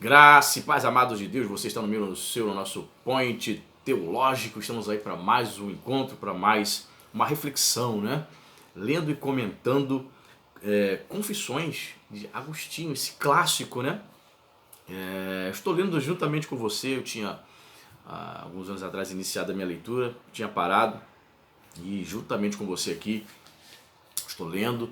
Graça e paz, amados de Deus, você está no nosso point teológico. Estamos aí para mais um encontro, para mais uma reflexão, né? Lendo e comentando Confissões de Agostinho, esse clássico, né? Estou lendo juntamente com você. Eu tinha, alguns anos atrás, iniciado a minha leitura, tinha parado e juntamente com você aqui estou lendo,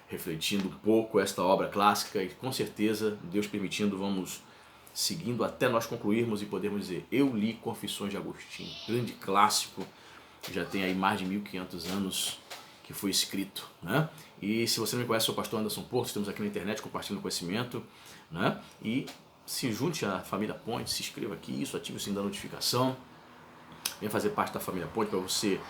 refletindo um pouco esta obra clássica e com certeza, Deus permitindo, vamos seguindo até nós concluirmos e podermos dizer: eu li Confissões de Agostinho, grande clássico, já tem aí mais de 1500 anos que foi escrito, né? E se você não me conhece, sou o pastor Anderson Porto, estamos aqui na internet compartilhando conhecimento, né? E se junte à família Ponte, se inscreva aqui, ative o sininho da notificação, venha fazer parte da família Ponte para você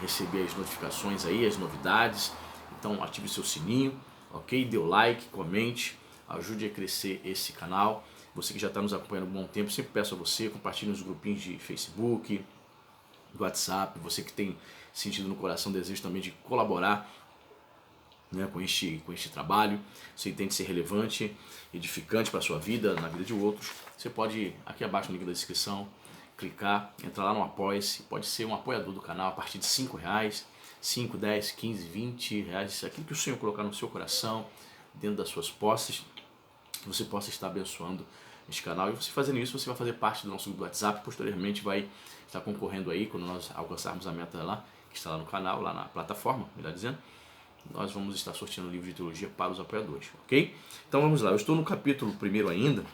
receber as notificações aí, as novidades. Então ative o seu sininho, ok? Dê o like, comente, ajude a crescer esse canal. Você que já está nos acompanhando há um bom tempo, sempre peço a você, compartilhe nos grupinhos de Facebook, do WhatsApp. Você que tem sentido no coração desejo também de colaborar, né, com este trabalho, você entende ser relevante, edificante para a sua vida, na vida de outros, você pode, aqui abaixo no link da descrição, clicar, entrar lá no Apoia-se, pode ser um apoiador do canal a partir de R$5, 5, 10, 15, 20 reais, aquilo que o Senhor colocar no seu coração, dentro das suas posses, que você possa estar abençoando este canal. E você fazendo isso, você vai fazer parte do nosso grupo do WhatsApp, posteriormente vai estar concorrendo aí, quando nós alcançarmos a meta lá, que está lá no canal, lá na plataforma, melhor dizendo, nós vamos estar sorteando o livro de teologia para os apoiadores, ok? Então vamos lá, eu estou no capítulo 1 ainda,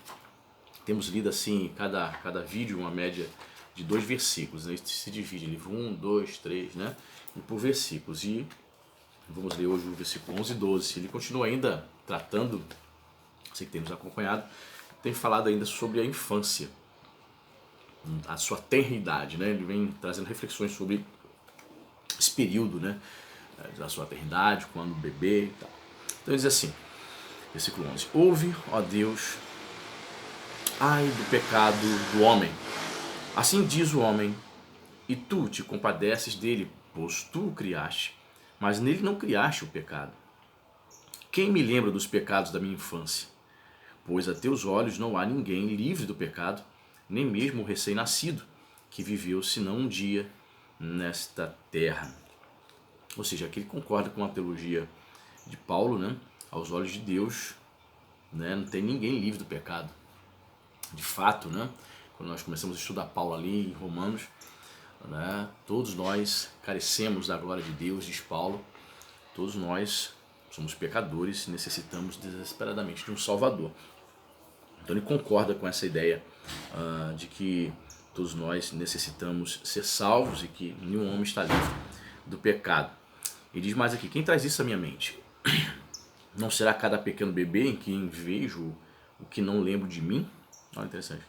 temos lido assim, cada vídeo uma média de 2 versículos, né? Se divide em livro 1, 2, 3, né? E por versículos, e vamos ler hoje o versículo 11 e 12, ele continua ainda tratando, você que tem nos acompanhado, tem falado ainda sobre a infância, a sua tenridade, né? Ele vem trazendo reflexões sobre esse período, né, da sua tenridade, quando bebê e tal. Então diz assim, versículo 11: ouve, ó Deus, ai do pecado do homem. Assim diz o homem, e tu te compadeces dele, pois tu o criaste, mas nele não criaste o pecado. Quem me lembra dos pecados da minha infância? Pois a teus olhos não há ninguém livre do pecado, nem mesmo o recém-nascido, que viveu senão um dia nesta terra. Ou seja, aqui ele concorda com a teologia de Paulo, né? Aos olhos de Deus, né? Não tem ninguém livre do pecado. De fato, né? Quando nós começamos a estudar Paulo ali em Romanos, né? Todos nós carecemos da glória de Deus, diz Paulo. Todos nós somos pecadores e necessitamos desesperadamente de um Salvador. Então ele concorda com essa ideia de que todos nós necessitamos ser salvos e que nenhum homem está livre do pecado. Ele diz mais aqui: quem traz isso à minha mente? Não será cada pequeno bebê em quem vejo o que não lembro de mim? Olha, interessante.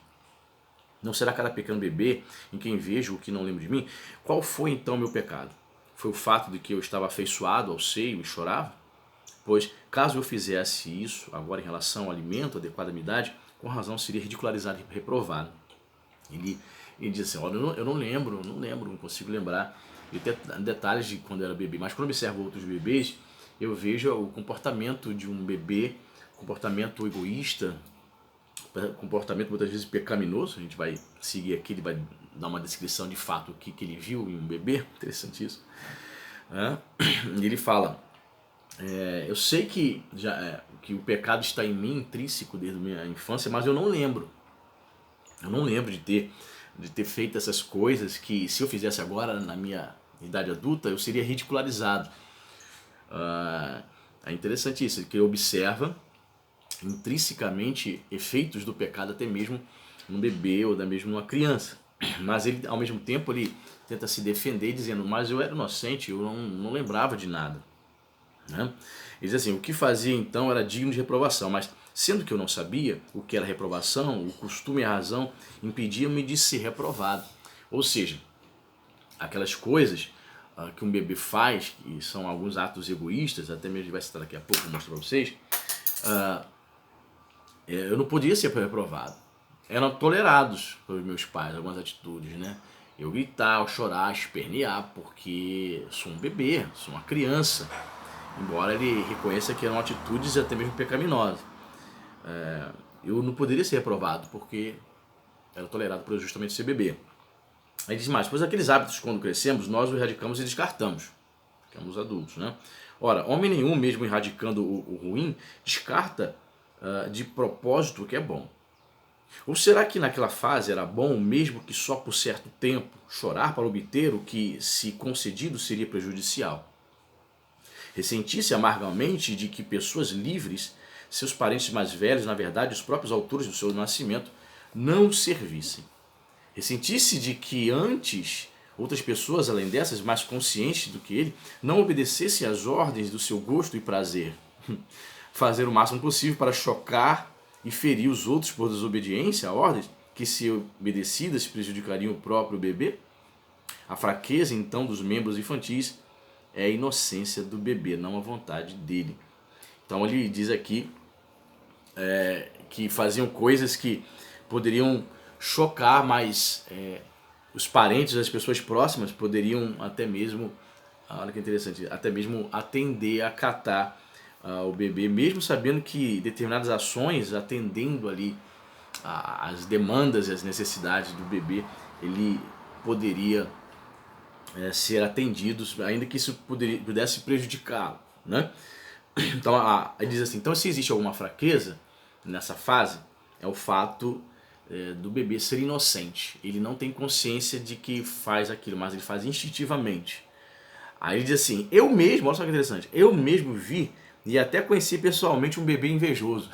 Não será cada pequeno bebê em quem vejo o que não lembro de mim? Qual foi então o meu pecado? Foi o fato de que eu estava afeiçoado ao seio e chorava? Pois, caso eu fizesse isso agora em relação ao alimento, adequada à minha idade, com razão seria ridicularizado e reprovado. Ele diz assim: olha, eu não lembro, não consigo lembrar de detalhes de quando eu era bebê, mas quando eu observo outros bebês, eu vejo o comportamento de um bebê, comportamento egoísta, comportamento muitas vezes pecaminoso. A gente vai seguir aqui, ele vai dar uma descrição de fato o que ele viu em um bebê, interessante isso. Ele fala: eu sei que, que o pecado está em mim, intrínseco desde a minha infância, mas eu não lembro. Eu não lembro de ter feito essas coisas que, se eu fizesse agora, na minha idade adulta, eu seria ridicularizado. É interessante isso, que ele observa intrinsecamente efeitos do pecado até mesmo num bebê ou até mesmo numa criança. Mas ele, ao mesmo tempo, ele tenta se defender dizendo: mas eu era inocente, eu não lembrava de nada. Né? Ele diz assim: o que fazia então era digno de reprovação, mas sendo que eu não sabia o que era reprovação, o costume e a razão impediam-me de ser reprovado. Ou seja, aquelas coisas que um bebê faz, que são alguns atos egoístas, até mesmo ele vai citar daqui a pouco, vou mostrar para vocês, eu não podia ser reprovado. Eram tolerados pelos meus pais algumas atitudes, né? Eu gritar, eu chorar, espernear, porque sou um bebê, sou uma criança. Embora ele reconheça que eram atitudes até mesmo pecaminosas. eu não poderia ser reprovado, porque era tolerado por eu justamente ser bebê. Aí diz mais, pois aqueles hábitos, quando crescemos, nós os erradicamos e descartamos. Ficamos adultos, né? Ora, homem nenhum, mesmo erradicando o ruim, descarta de propósito o que é bom. Ou será que naquela fase era bom, mesmo que só por certo tempo, chorar para obter o que, se concedido, seria prejudicial? Ressentir-se amargamente de que pessoas livres, seus parentes mais velhos, na verdade, os próprios autores do seu nascimento, não servissem. Ressentir-se de que antes outras pessoas, além dessas, mais conscientes do que ele, não obedecessem às ordens do seu gosto e prazer. Fazer o máximo possível para chocar e ferir os outros por desobediência a ordens que, se obedecidas, prejudicariam o próprio bebê. A fraqueza, então, dos membros infantis é a inocência do bebê, não a vontade dele. Então ele diz aqui que faziam coisas que poderiam chocar, mas os parentes, as pessoas próximas poderiam até mesmo, olha que interessante, até mesmo atender, acatar o bebê, mesmo sabendo que determinadas ações, atendendo ali as demandas e as necessidades do bebê, ele poderia ser atendido, ainda que isso pudesse prejudicá-lo, né? Então ele diz assim, então se existe alguma fraqueza nessa fase, é o fato do bebê ser inocente. Ele não tem consciência de que faz aquilo, mas ele faz instintivamente. Aí ele diz assim, eu mesmo, olha só que interessante, eu mesmo vi e até conheci pessoalmente um bebê invejoso.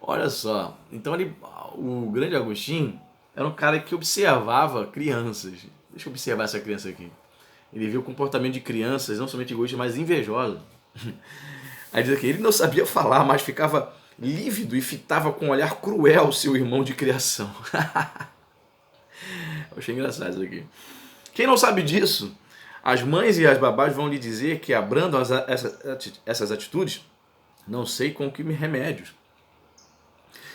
Olha só, então o grande Agostinho era um cara que observava crianças. Deixa eu observar essa criança aqui. Ele viu o comportamento de crianças, não somente egoístas, mas invejosas. Aí diz aqui, ele não sabia falar, mas ficava lívido e fitava com um olhar cruel seu irmão de criação. Eu achei engraçado isso aqui. Quem não sabe disso, as mães e as babás vão lhe dizer que abrandam essas atitudes, não sei com que remédios.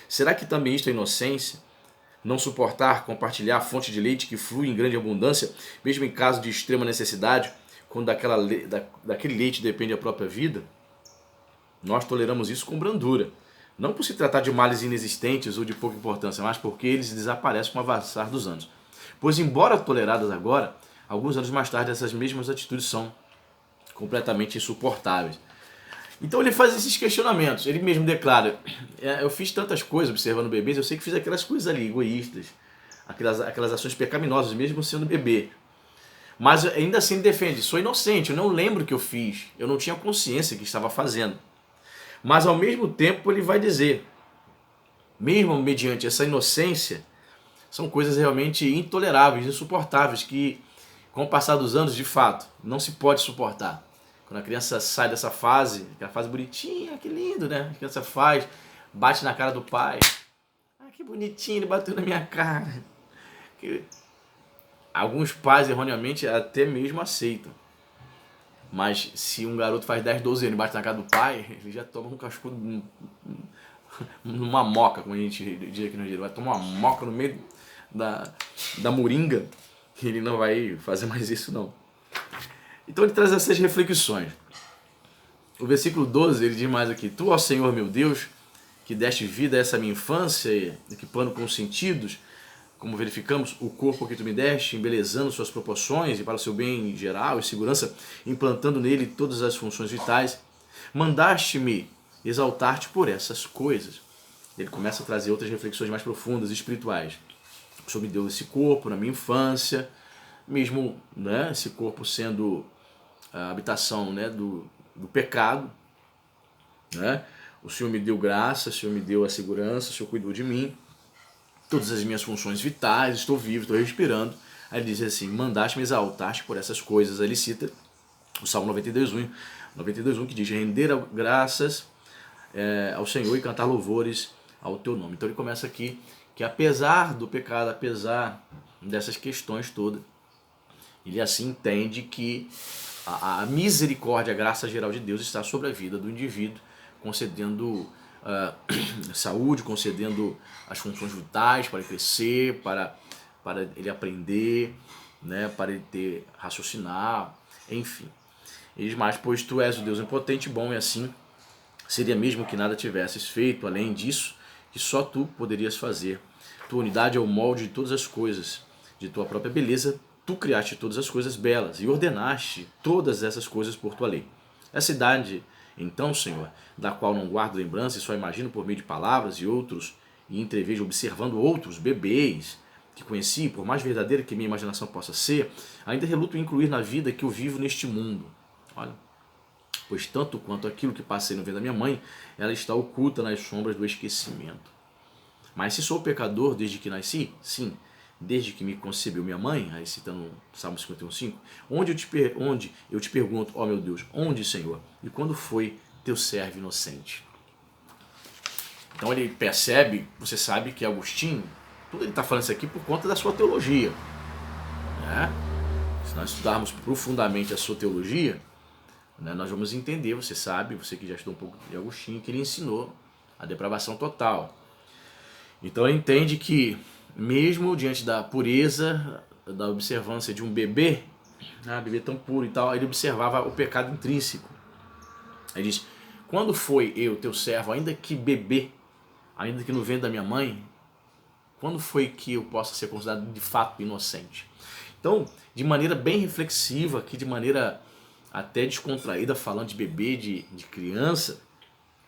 Será que também isto é inocência? Não suportar compartilhar a fonte de leite que flui em grande abundância, mesmo em caso de extrema necessidade, quando daquele leite depende a própria vida? Nós toleramos isso com brandura, não por se tratar de males inexistentes ou de pouca importância, mas porque eles desaparecem com o avançar dos anos. Pois, embora toleradas agora, alguns anos mais tarde essas mesmas atitudes são completamente insuportáveis. Então ele faz esses questionamentos, ele mesmo declara, eu fiz tantas coisas observando bebês, eu sei que fiz aquelas coisas ali, egoístas, aquelas ações pecaminosas, mesmo sendo bebê. Mas ainda assim ele defende, sou inocente, eu não lembro o que eu fiz, eu não tinha consciência que estava fazendo. Mas ao mesmo tempo ele vai dizer, mesmo mediante essa inocência, são coisas realmente intoleráveis, insuportáveis, que com o passar dos anos, de fato, não se pode suportar. Quando a criança sai dessa fase, aquela fase bonitinha, que lindo, né? A criança faz, bate na cara do pai. Ah, que bonitinho, ele bateu na minha cara. Alguns pais, erroneamente, até mesmo aceitam. Mas se um garoto faz 10, 12 anos e bate na cara do pai, ele já toma um cascudo numa moca, como a gente diz aqui no Rio. Vai tomar uma moca no meio da moringa, que ele não vai fazer mais isso não. Então ele traz essas reflexões. O versículo 12, ele diz mais aqui, tu, ó Senhor meu Deus, que deste vida a essa minha infância, equipando com sentidos, como verificamos, o corpo que tu me deste, embelezando suas proporções e para o seu bem geral e segurança, implantando nele todas as funções vitais, mandaste-me exaltar-te por essas coisas. Ele começa a trazer outras reflexões mais profundas, espirituais. O Senhor me deu esse corpo na minha infância, mesmo, né, esse corpo sendo a habitação, né, do pecado, né? O Senhor me deu graça, o Senhor me deu a segurança, o Senhor cuidou de mim, todas as minhas funções vitais, estou vivo, estou respirando. Aí ele diz assim, mandaste-me exaltar-te por essas coisas. Aí ele cita o Salmo 92:1, que diz, render graças ao Senhor e cantar louvores ao teu nome. Então ele começa aqui que apesar do pecado, apesar dessas questões todas, ele assim entende que a misericórdia, a graça geral de Deus está sobre a vida do indivíduo, concedendo saúde, concedendo as funções vitais para ele crescer, para ele aprender, né, para ele raciocinar, enfim. Ele diz mais, pois tu és o Deus impotente, bom e assim Seria mesmo que nada tivesses feito além disso, que só tu poderias fazer. Tua unidade é o molde de todas as coisas. De tua própria beleza, tu criaste todas as coisas belas e ordenaste todas essas coisas por tua lei. Essa idade, então, Senhor, da qual não guardo lembrança e só imagino por meio de palavras e entrevejo observando outros bebês que conheci, por mais verdadeira que minha imaginação possa ser, ainda reluto em incluir na vida que eu vivo neste mundo. Olha, pois tanto quanto aquilo que passei no ventre da minha mãe, ela está oculta nas sombras do esquecimento. Mas se sou pecador desde que nasci, sim, desde que me concebeu minha mãe, aí citando Salmo 51:5, onde eu te pergunto, ó meu Deus, onde, Senhor? E quando foi teu servo inocente? Então ele percebe, você sabe que Agostinho, tudo ele está falando isso aqui por conta da sua teologia. Né? Se nós estudarmos profundamente a sua teologia, né, nós vamos entender, você sabe, você que já estudou um pouco de Agostinho, que ele ensinou a depravação total. Então ele entende que, mesmo diante da pureza, da observância de um bebê, bebê tão puro e tal, ele observava o pecado intrínseco. Ele diz, quando foi eu, teu servo, ainda que bebê, ainda que no ventre da minha mãe, quando foi que eu possa ser considerado de fato inocente? Então, de maneira bem reflexiva, aqui de maneira até descontraída, falando de bebê, de criança,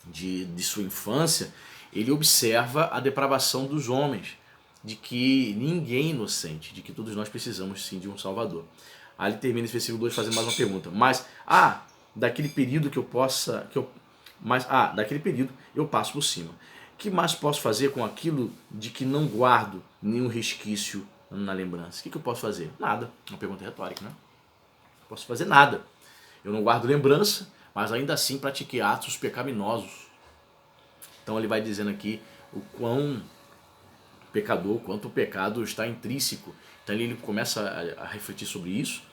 de sua infância, ele observa a depravação dos homens, de que ninguém é inocente, de que todos nós precisamos sim de um Salvador. Aí ele termina esse versículo 2 fazendo mais uma pergunta. Daquele período daquele período eu passo por cima. Que mais posso fazer com aquilo de que não guardo nenhum resquício na lembrança? O que eu posso fazer? Nada. Uma pergunta retórica, né? Não posso fazer nada. Eu não guardo lembrança, mas ainda assim pratiquei atos pecaminosos. Então ele vai dizendo aqui o quanto o pecado está intrínseco. Então ele começa a refletir sobre isso,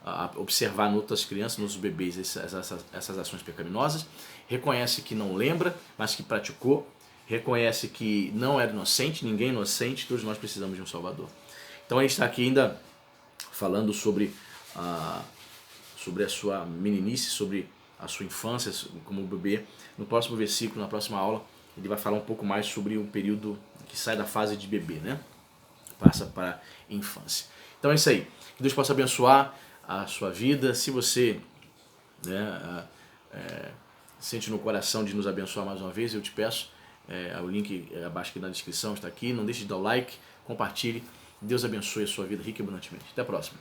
a observar em outras crianças, nos bebês, essas ações pecaminosas, reconhece que não lembra, mas que praticou, reconhece que não era inocente, ninguém é inocente, todos nós precisamos de um Salvador. Então a gente está aqui ainda falando sobre a sua meninice, sobre a sua infância como bebê. No próximo versículo, na próxima aula, ele vai falar um pouco mais sobre um período que sai da fase de bebê, né? Passa para a infância. Então é isso aí. Que Deus possa abençoar a sua vida. Se você sente no coração de nos abençoar mais uma vez, eu te peço, o link abaixo aqui na descrição está aqui. Não deixe de dar o like, compartilhe. Deus abençoe a sua vida rica e abundantemente. Até a próxima.